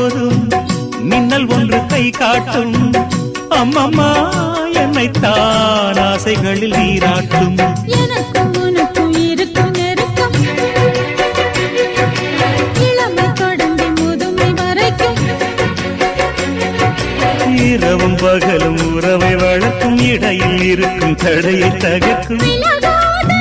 போதும் மின்னல் ஒன்று கை காட்டும். அம்மம்மா என்னைத்தான் ஆசைகளில் நீராட்டும். எனக்கும் உனக்கும் இருக்கும் நெருக்கம் இளமை தொடங்கி முதுமை வரைக்கும். இரவும் பகலும் உறவை வளர்க்கும், இடையில் இருக்கும் தடையை தகர்க்கும். விலகாத